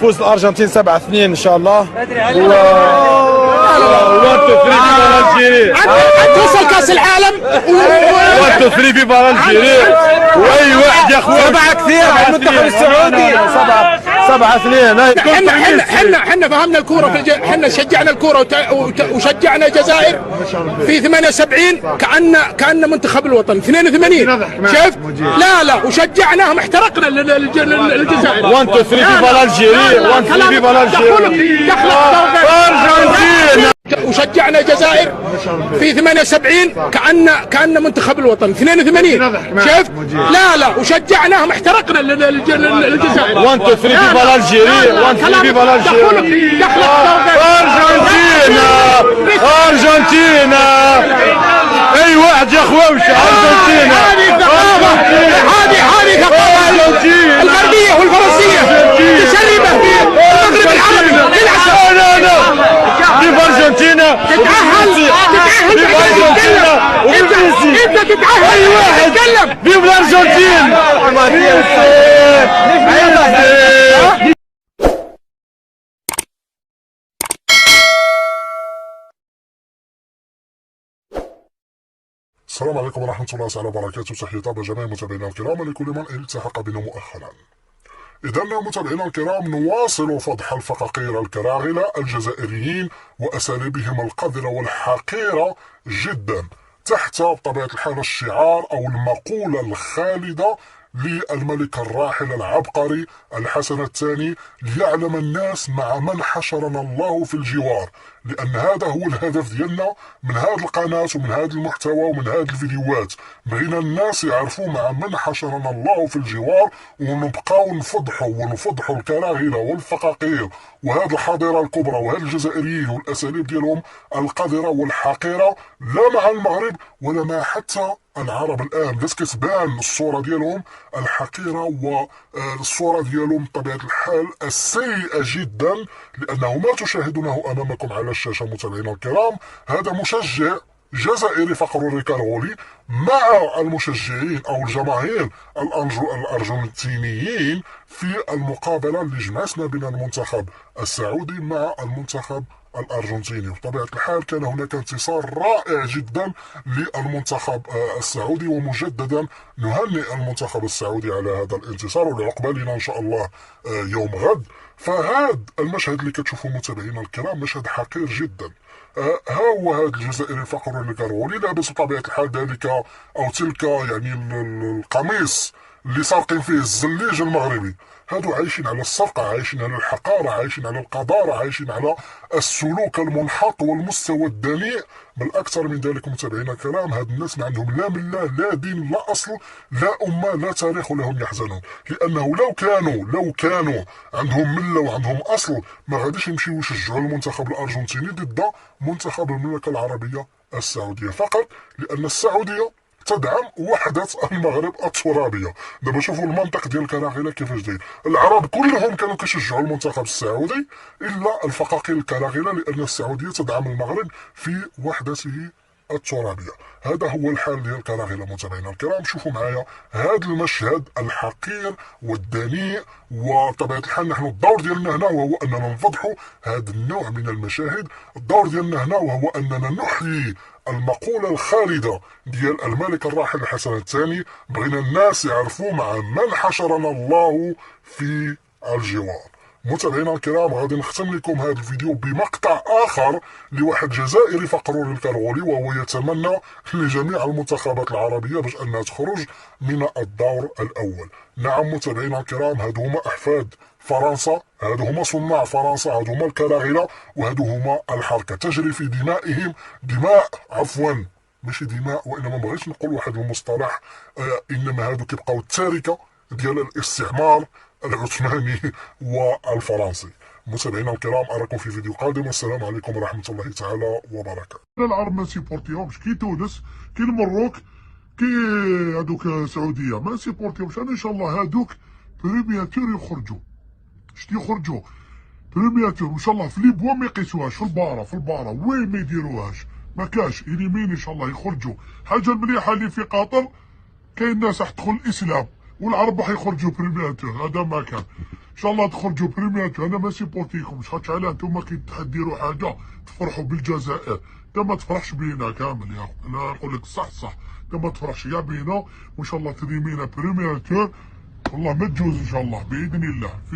تفوز الارجنتين 7-2 ان شاء الله. توصل كاس العالم 1-2-3 في الجيري. واي واحد يا اخويا 7 كثير على المنتخب السعودي. 7-2. احنا فهمنا الكوره احنا شجعنا الكوره وشجعنا الجزائر في 78 كأن منتخب الوطن 82 شفت؟ لا وشجعناهم احترقنا الجزائر. 1-2-3 في الجيري. 1-3 في الجيري. ارجنتين وشجعنا الجزائر في 78 كأن منتخب الوطن 82 شفت؟ لا وشجعناهم احترقنا الجزائر. 1-2-3 في الجيري. 1-3 في الجيري. ارجنتينا اي واحد يا اخويا وش ارجنتينا. هذه ثقافة الغربية والفرنسية تشربه في المغرب العربي. في ارجنتينا تتأهل انت تتأهل اي واحد تتكلم في الارجنتين. السلام عليكم ورحمة الله تعالى وبركاته. تحية طيبة جميع متابعينا الكرام لكل من التحق بنا مؤخرا. إذا متابعينا الكرام نواصل فضح الفقاقير الكراغلة الجزائريين وأساليبهم القذرة والحقيرة جدا تحت بطبيعة الحال الشعار أو المقولة الخالدة للملك الراحل العبقري الحسن الثاني: ليعلم الناس مع من حشرنا الله في الجوار. لأن هذا هو الهدف ديالنا من هذه القناة ومن هذا المحتوى ومن هذه الفيديوهات. بغينا الناس يعرفوا مع من حشرنا الله في الجوار، ونبقاو نفضحوا الكراهنة والفقاقير وهذه الحضارة الكبرى وهذه الجزائريين والأساليب ديالهم القذرة والحقيرة، لا مع المغرب ولا مع حتى العرب. الآن بس كتبان الصورة ديالهم الحقيرة والصورة ديالهم بطبيعة الحال السيئة جدا، لأنه ما تشاهدونه أمامكم على الشاشة متابعينا الكرام هذا مشجع جزائري فقر الكارغولي مع المشجعين أو الجماهير الأرجنتينيين في المقابلة اللي جمعتنا بين المنتخب السعودي مع المنتخب الأرجنتيني. وبطبيعة الحال كان هناك انتصار رائع جدا للمنتخب السعودي، ومجددا نهنئ المنتخب السعودي على هذا الانتصار ولعقبالنا إن شاء الله يوم غد. فهذا المشهد اللي كتشوفوا متابعينا الكرام مشهد حقير جدا. ها هو هذا الجزائري الفقر الكارغولي لابس بطبيعة الحال ذلك أو تلك يعني القميص اللي سارقين فيه الزليج المغربي. هادو عايشين على السرقة، عايشين على الحقارة، عايشين على القذارة، عايشين على السلوك المنحط والمستوى الدنيء. بل أكثر من ذلك متابعينا الكرام هاد الناس ما عندهم لا ملة لا دين لا أصل لا أمة لا تاريخ ولهم يحزنون. لأنه لو كانوا عندهم ملة وعندهم أصل ما غاديش يمشيو يشجعوا المنتخب الأرجنتيني ضد منتخب المملكة العربية السعودية، فقط لأن السعودية تدعم وحدة المغرب الترابية. دابا شوفوا المنطق ديال الكراغلة كيفاش داير. العرب كلهم كانوا كيشجعوا المنتخب السعودي إلا الفقاقير الكراغلة، لأن السعودية تدعم المغرب في وحدته الترابية. هذا هو الحال ديال الكراغلة متابعينا الكرام. شوفوا معايا هذا المشهد الحقير والدنيء، وطبيعة الحال نحن الدور ديالنا هنا وهو أننا نفضحوا هذا النوع من المشاهد. الدور ديالنا هنا وهو أننا نحيي المقولة الخالدة ديال الملك الراحل الحسن الثاني: بغينا الناس يعرفوا مع من حشرنا الله في الجوار. متابعينا الكرام غادي نختم لكم هذا الفيديو بمقطع آخر لواحد جزائري فقرور الكارغولي، وهو يتمنى لجميع المنتخبات العربية باش أنها تخرج من الدور الأول. نعم متابعينا الكرام هادو هما أحفاد فرنسا، هادو هما صناع فرنسا، هادو هما الكراغلة، وهادو هما الحركة تجري في دمائهم ماشي دماء، وإنما مبغيتش نقول واحد المصطلح إنما هادو كيبقاو التاركة ديال الاستعمار العثماني والفرنسي. متابعينا الكرام أراكم في فيديو قادم، والسلام عليكم ورحمة الله تعالى وبركاته. العرب ما سيبورتيهمش كي تونس كي المروك كي هادوك السعودية ما سيبورتيهمش. أنا إن شاء الله هادوك بريمياتور يخرجوا بريمياتور إن شاء الله في ليبوا ما يقيسوهاش، في البارة وين ما يديروهاش ما كاش إليمين إن شاء الله يخرجوا. حاجة المليحة اللي في قطر كاين ناس راح تدخل الإسلام والعرب راح يخرجوا بريميرتور. هذا ما كان ان شاء الله تخرجوا بريميرتور. انا ما سيبورتيكم خاطش علاه انتم كي تديروا حاجه تفرحوا بالجزائر، انت ما تفرحش بينا كامل يا اخو. انا نقول لك صح انت ما تفرحش يا بينا، وان شاء الله تريمينا بريميرتور والله ما تجوز ان شاء الله باذن الله.